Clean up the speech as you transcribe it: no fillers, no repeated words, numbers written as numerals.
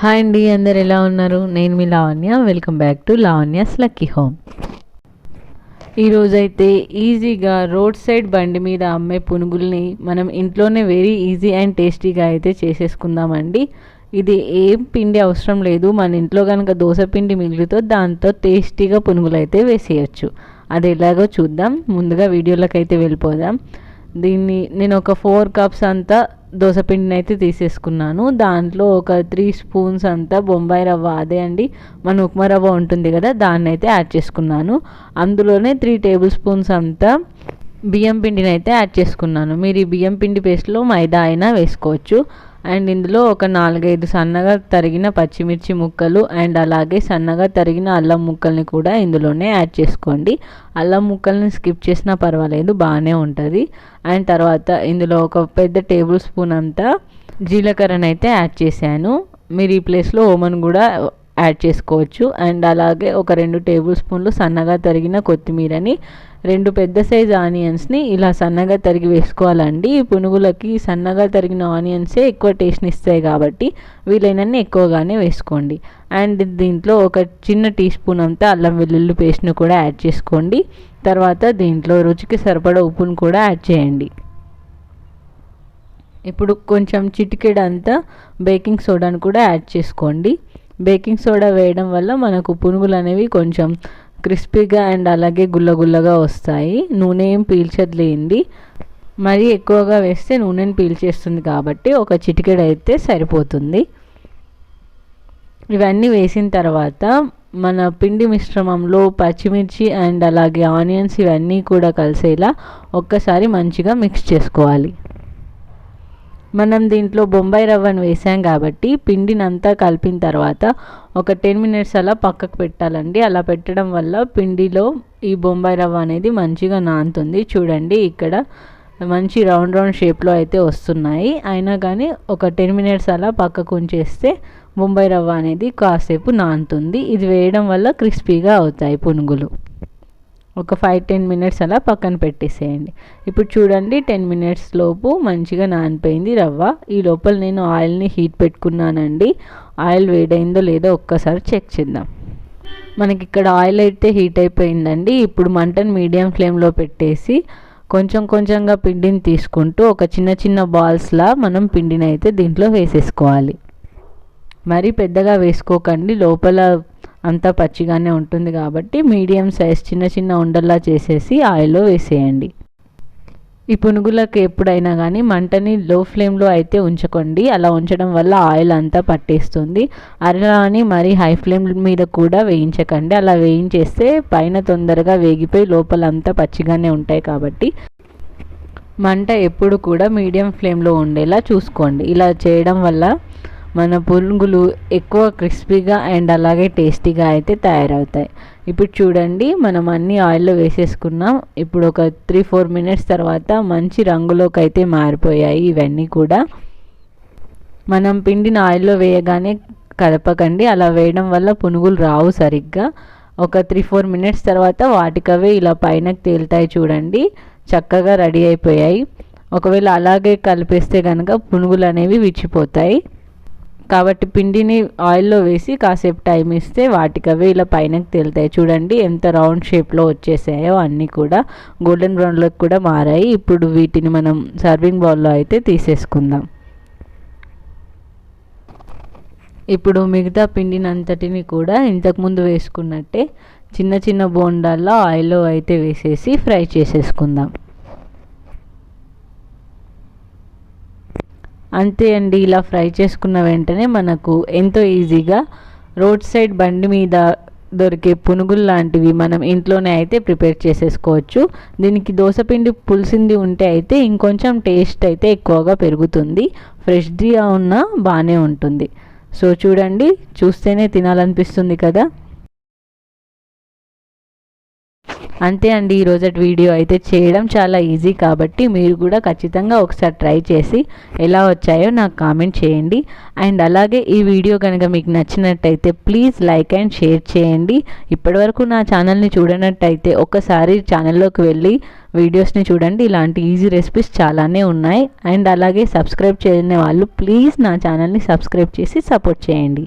Hi అండి, అందరు ఎలా ఉన్నారు? నేను మీ Lavanya. Welcome back to Lavanya's lucky home. ఈరోజైతే ఈజీగా రోడ్ సైడ్ బండి మీద అమ్మే పునుగుల్ని మనం ఇంట్లోనే వెరీ ఈజీ అండ్ టేస్టీగా అయితే చేసేసుకుందామండి. ఇది ఏం పిండి అవసరం లేదు. మన ఇంట్లో కనుక దోశ పిండి మిగిలితో దాంతో టేస్టీగా పునుగులు అయితే వేసేయచ్చు. అది ఎలాగో చూద్దాం. ముందుగా వీడియోలోకి అయితే వెళ్ళిపోదాం. దీన్ని నేను ఒక 4 కప్స్ అంతా దోసపిండిని అయితే తీసేసుకున్నాను. దాంట్లో ఒక 3 స్పూన్స్ అంతా బొంబాయి రవ్వ, అదే అండి మన ఉప్మా రవ్వ ఉంటుంది కదా, దాన్ని అయితే యాడ్ చేసుకున్నాను. అందులోనే 3 టేబుల్ స్పూన్స్ అంతా బియ్యం పిండిని అయితే యాడ్ చేసుకున్నాను. మీరు ఈ బియ్యం పిండి పేస్ట్లో మైదా అయినా వేసుకోవచ్చు. అండ్ ఇందులో ఒక 4-5 సన్నగా తరిగిన పచ్చిమిర్చి ముక్కలు అండ్ అలాగే సన్నగా తరిగిన అల్లం ముక్కల్ని కూడా ఇందులోనే యాడ్ చేసుకోండి. అల్లం ముక్కల్ని స్కిప్ చేసినా పర్వాలేదు, బాగానే ఉంటుంది. అండ్ తర్వాత ఇందులో ఒక పెద్ద టేబుల్ స్పూన్ అంతా జీలకర్రను అయితే యాడ్ చేశాను. మీరు ఈ ప్లేస్లో ఓమన్ కూడా యాడ్ చేసుకోవచ్చు. అండ్ అలాగే ఒక 2 టేబుల్ స్పూన్లు సన్నగా తరిగిన కొత్తిమీరని, 2 పెద్ద సైజు ఆనియన్స్ని ఇలా సన్నగా తరిగి వేసుకోవాలండి. ఈ పునుగులకి సన్నగా తరిగిన ఆనియన్సే ఎక్కువ టేస్ట్ని ఇస్తాయి కాబట్టి వీలైనన్ని ఎక్కువగానే వేసుకోండి. అండ్ దీంట్లో ఒక చిన్న టీ స్పూన్ అంతా అల్లం వెల్లుల్లి పేస్ట్ని కూడా యాడ్ చేసుకోండి. తర్వాత దీంట్లో రుచికి సరిపడా ఉప్పును కూడా యాడ్ చేయండి. ఇప్పుడు కొంచెం చిటికెడంతా బేకింగ్ సోడాను కూడా యాడ్ చేసుకోండి. బేకింగ్ సోడా వేయడం వల్ల మనకు పునుగులు అనేవి కొంచెం క్రిస్పీగా అండ్ అలాగే గుల్లగుల్లగా వస్తాయి. నూనె ఏం పీల్చలేంది, మరీ ఎక్కువగా వేస్తే నూనెని పీల్చేస్తుంది కాబట్టి ఒక చిటికెడు అయితే సరిపోతుంది. ఇవన్నీ వేసిన తర్వాత మన పిండి మిశ్రమంలో పచ్చిమిర్చి అండ్ అలాగే ఆనియన్స్ ఇవన్నీ కూడా కలిసేలా ఒక్కసారి మంచిగా మిక్స్ చేసుకోవాలి. మనం దీంట్లో బొంబాయి రవ్వను వేసాం కాబట్టి పిండినంతా కలిపిన తర్వాత ఒక 10 మినిట్స్ అలా పక్కకు పెట్టాలండి. అలా పెట్టడం వల్ల పిండిలో ఈ బొంబాయి రవ్వ అనేది మంచిగా నానుతుంది. చూడండి, ఇక్కడ మంచి రౌండ్ షేప్లో అయితే వస్తున్నాయి. అయినా కానీ ఒక 10 మినిట్స్ అలా పక్కకు ఉంచేస్తే బొంబాయి రవ్వ అనేది కాసేపు నానుతుంది. ఇది వేయడం వల్ల క్రిస్పీగా అవుతాయి పునుగులు. ఒక 5-10 మినిట్స్ అలా పక్కన పెట్టేసేయండి. ఇప్పుడు చూడండి, 10 మినిట్స్ లోపు మంచిగా నానిపోయింది రవ్వ. ఈ లోపల నేను ఆయిల్ని హీట్ పెట్టుకున్నానండి. ఆయిల్ వేడైందో లేదో ఒక్కసారి చెక్ చేద్దాం. మనకి ఇక్కడ ఆయిల్ అయితే హీట్ అయిపోయిందండి. ఇప్పుడు మంటను మీడియం ఫ్లేమ్లో పెట్టేసి కొంచెం కొంచెంగా పిండిని తీసుకుంటూ ఒక చిన్న చిన్న బాల్స్లా మనం పిండిని అయితే దీంట్లో వేసేసుకోవాలి. మరీ పెద్దగా వేసుకోకండి, లోపల అంతా పచ్చిగానే ఉంటుంది కాబట్టి మీడియం సైజ్ చిన్న చిన్న ఉండల్లా చేసేసి ఆయిల్లో వేసేయండి. ఈ పునుగులకు ఎప్పుడైనా కానీ మంటని లో ఫ్లేమ్లో అయితే ఉంచుకోండి. అలా ఉంచడం వల్ల ఆయిల్ అంతా పట్టేస్తుంది. అలా అని మరీ హై ఫ్లేమ్ మీద కూడా వేయించకండి. అలా వేయించేస్తే పైన తొందరగా వేగిపోయి లోపలంతా పచ్చిగానే ఉంటాయి కాబట్టి మంట ఎప్పుడు కూడా మీడియం ఫ్లేమ్లో ఉండేలా చూసుకోండి. ఇలా చేయడం వల్ల మన పునుగులు ఎక్కువ క్రిస్పీగా అండ్ అలాగే టేస్టీగా అయితే తయారవుతాయి. ఇప్పుడు చూడండి, మనం అన్ని ఆయిల్లో వేసేసుకున్నాం. ఇప్పుడు ఒక 3-4 మినిట్స్ తర్వాత మంచి రంగులోకి అయితే మారిపోయాయి ఇవన్నీ కూడా. మనం పిండిని ఆయిల్లో వేయగానే కలపకండి, అలా వేయడం వల్ల పునుగులు రావు సరిగ్గా. ఒక 3-4 మినిట్స్ తర్వాత వాటికవే ఇలా పైనకి తేలుతాయి. చూడండి, చక్కగా రెడీ అయిపోయాయి. ఒకవేళ అలాగే కలిపేస్తే కనుక పునుగులు అనేవి విచ్చిపోతాయి. కాబట్టి పిండిని ఆయిల్లో వేసి కాసేపు టైం ఇస్తే వాటికవే ఇలా పైనకి తేలుతాయి. చూడండి ఎంత రౌండ్ షేప్లో వచ్చేసాయో, అన్నీ కూడా గోల్డెన్ బ్రౌన్లోకి కూడా మారాయి. ఇప్పుడు వీటిని మనం సర్వింగ్ బౌల్లో అయితే తీసేసుకుందాం. ఇప్పుడు మిగతా పిండినంతటిని కూడా ఇంతకుముందు వేసుకున్నట్టే చిన్న చిన్న బోండాల్లో ఆయిల్లో అయితే వేసేసి ఫ్రై చేసేసుకుందాం. అంతే అండి, ఇలా ఫ్రై చేసుకున్న వెంటనే మనకు ఎంతో ఈజీగా రోడ్ సైడ్ బండి మీద దొరికే పునుగులు లాంటివి మనం ఇంట్లోనే అయితే ప్రిపేర్ చేసేసుకోవచ్చు. దీనికి దోసపిండి పులిసింది ఉంటే అయితే ఇంకొంచెం టేస్ట్ అయితే ఎక్కువగా పెరుగుతుంది. ఫ్రెష్గా ఉన్నా బాగానే ఉంటుంది. సో చూడండి, చూస్తేనే తినాలనిపిస్తుంది కదా. అంతే అండి, ఈరోజు వీడియో అయితే చేయడం చాలా ఈజీ కాబట్టి మీరు కూడా ఖచ్చితంగా ఒకసారి ట్రై చేసి ఎలా వచ్చాయో నాకు కామెంట్ చేయండి. అండ్ అలాగే ఈ వీడియో కనుక మీకు నచ్చినట్టయితే ప్లీజ్ లైక్ అండ్ షేర్ చేయండి. ఇప్పటివరకు నా ఛానల్ని చూడనట్టయితే ఒకసారి ఛానల్లోకి వెళ్ళి వీడియోస్ని చూడండి. ఇలాంటి ఈజీ రెసిపీస్ చాలానే ఉన్నాయి. అండ్ అలాగే సబ్స్క్రైబ్ చేయని వాళ్ళు ప్లీజ్ నా ఛానల్ని సబ్స్క్రైబ్ చేసి సపోర్ట్ చేయండి.